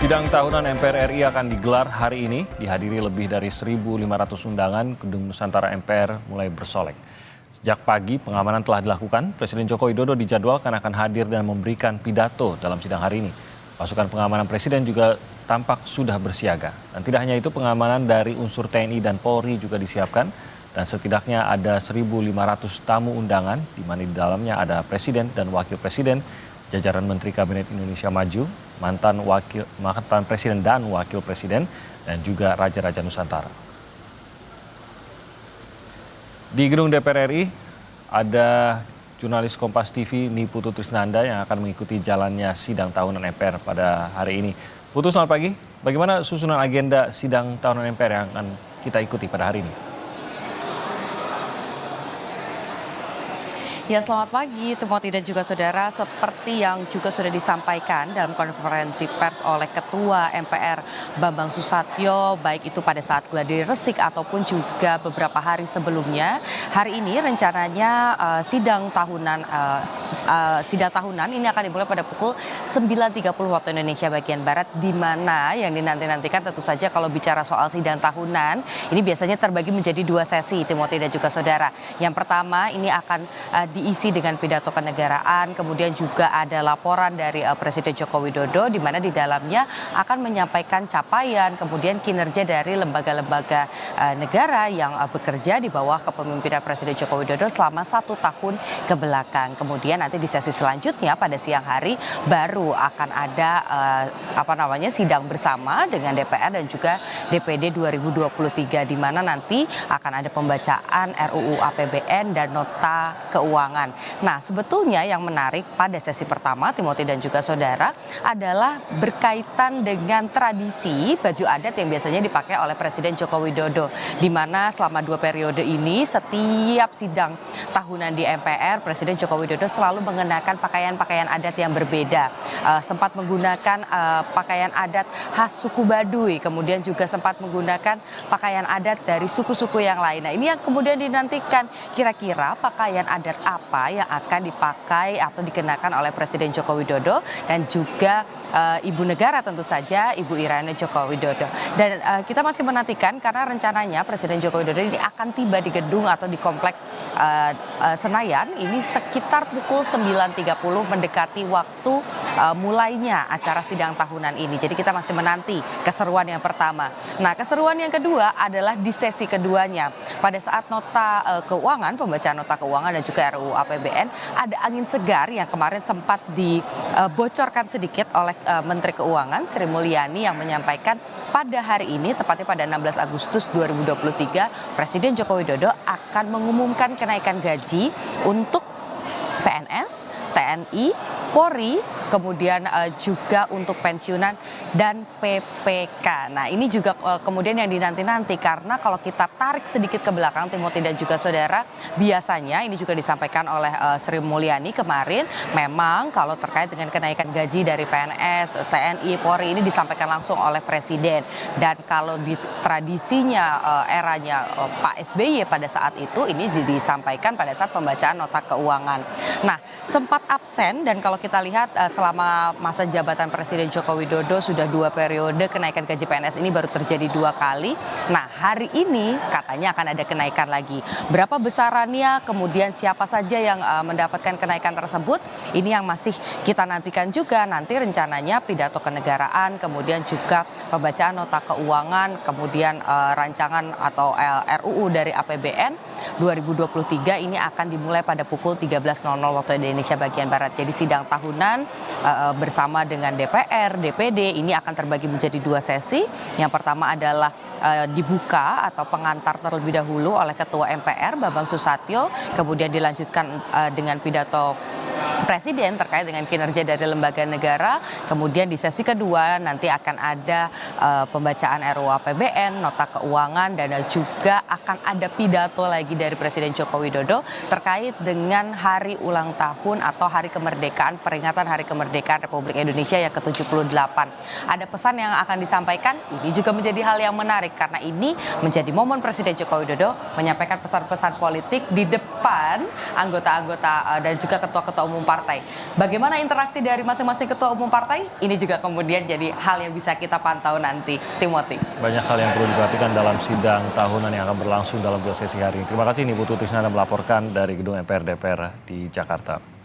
Sidang tahunan MPR RI akan digelar hari ini, dihadiri lebih dari 1.500 undangan. Gedung Nusantara MPR mulai bersolek. Sejak pagi pengamanan telah dilakukan, Presiden Joko Widodo dijadwalkan akan hadir dan memberikan pidato dalam sidang hari ini. Pasukan pengamanan Presiden juga tampak sudah bersiaga. Dan tidak hanya itu, pengamanan dari unsur TNI dan Polri juga disiapkan. Dan setidaknya ada 1.500 tamu undangan, di mana di dalamnya ada Presiden dan Wakil Presiden, jajaran Menteri Kabinet Indonesia Maju, mantan Presiden dan Wakil Presiden, dan juga Raja-Raja Nusantara. Di gedung DPR RI ada jurnalis Kompas TV Niputu Trisnanda yang akan mengikuti jalannya sidang tahunan MPR pada hari ini. Putu, selamat pagi. Bagaimana susunan agenda sidang tahunan MPR yang akan kita ikuti pada hari ini? Ya, selamat pagi, Timothy dan juga saudara. Seperti yang juga sudah disampaikan dalam konferensi pers oleh Ketua MPR Bambang Susatyo, baik itu pada saat gladi resik ataupun juga beberapa hari sebelumnya. Hari ini rencananya sidang tahunan ini akan dimulai pada pukul 9.30 waktu Indonesia bagian Barat, di mana yang dinanti-nantikan tentu saja kalau bicara soal sidang tahunan, ini biasanya terbagi menjadi dua sesi, Timothy dan juga saudara. Yang pertama ini akan diisi dengan pidato kenegaraan, kemudian juga ada laporan dari Presiden Joko Widodo, di mana di dalamnya akan menyampaikan capaian, kemudian kinerja dari lembaga-lembaga negara yang bekerja di bawah kepemimpinan Presiden Joko Widodo selama 1 tahun ke belakang. Kemudian nanti di sesi selanjutnya pada siang hari baru akan ada sidang bersama dengan DPR dan juga DPD 2023, di mana nanti akan ada pembacaan RUU APBN dan nota keuangan. Nah, sebetulnya yang menarik pada sesi pertama, Timothy dan juga saudara, adalah berkaitan dengan tradisi baju adat yang biasanya dipakai oleh Presiden Joko Widodo, di mana selama 2 periode ini setiap sidang tahunan di MPR, Presiden Joko Widodo selalu mengenakan pakaian-pakaian adat yang berbeda. Sempat menggunakan pakaian adat khas suku Baduy, kemudian juga sempat menggunakan pakaian adat dari suku-suku yang lain. Nah, ini yang kemudian dinantikan, kira-kira pakaian adat apa yang akan dipakai atau dikenakan oleh Presiden Joko Widodo dan juga Ibu Negara tentu saja, Ibu Irina Joko Widodo. Dan kita masih menantikan karena rencananya Presiden Joko Widodo ini akan tiba di gedung atau di kompleks Senayan ini sekitar pukul 9.30 mendekati waktu mulainya acara sidang tahunan ini. Jadi kita masih menanti keseruan yang pertama. Nah, keseruan yang kedua adalah di sesi keduanya. Pada saat nota keuangan, pembacaan nota keuangan dan juga RUU APBN, ada angin segar yang kemarin sempat dibocorkan sedikit oleh Menteri Keuangan Sri Mulyani yang menyampaikan pada hari ini, tepatnya pada 16 Agustus 2023, Presiden Joko Widodo akan mengumumkan kenaikan gaji untuk PNS, TNI, Polri, kemudian juga untuk pensiunan dan PPK. Nah, ini juga kemudian yang dinanti-nanti, karena kalau kita tarik sedikit ke belakang, Timothy dan juga saudara, biasanya ini juga disampaikan oleh Sri Mulyani kemarin, memang kalau terkait dengan kenaikan gaji dari PNS, TNI, Polri ini disampaikan langsung oleh Presiden. Dan kalau di tradisinya eranya Pak SBY pada saat itu, ini disampaikan pada saat pembacaan nota keuangan. Nah, sempat absen, dan kalau kita lihat selama masa jabatan Presiden Joko Widodo sudah 2 periode, kenaikan gaji PNS ini baru terjadi 2 kali. Nah, hari ini katanya akan ada kenaikan lagi. Berapa besarannya, kemudian siapa saja yang mendapatkan kenaikan tersebut, ini yang masih kita nantikan juga. Nanti rencananya pidato kenegaraan, kemudian juga pembacaan nota keuangan, kemudian rancangan atau RUU dari APBN 2023 ini akan dimulai pada pukul 13.00 waktu Indonesia bagian Barat. Jadi sidang tahunan bersama dengan DPR, DPD ini akan terbagi menjadi 2 sesi. Yang pertama adalah dibuka atau pengantar terlebih dahulu oleh Ketua MPR Bambang Susatyo, kemudian dilanjutkan dengan pidato Presiden terkait dengan kinerja dari lembaga negara. Kemudian di sesi kedua nanti akan ada pembacaan RUU APBN, nota keuangan, dan juga akan ada pidato lagi dari Presiden Joko Widodo terkait dengan hari ulang tahun atau hari kemerdekaan, peringatan hari kemerdekaan Republik Indonesia yang ke-78. Ada pesan yang akan disampaikan, ini juga menjadi hal yang menarik karena ini menjadi momen Presiden Joko Widodo menyampaikan pesan-pesan politik di depan anggota-anggota dan juga ketua-ketua umum partai. Bagaimana interaksi dari masing-masing ketua umum partai? Ini juga kemudian jadi hal yang bisa kita pantau nanti. Timothy. Banyak hal yang perlu diperhatikan dalam sidang tahunan yang akan berlangsung dalam 2 sesi hari ini. Terima kasih Ibu Tutisnanda melaporkan dari Gedung MPR DPR di Jakarta.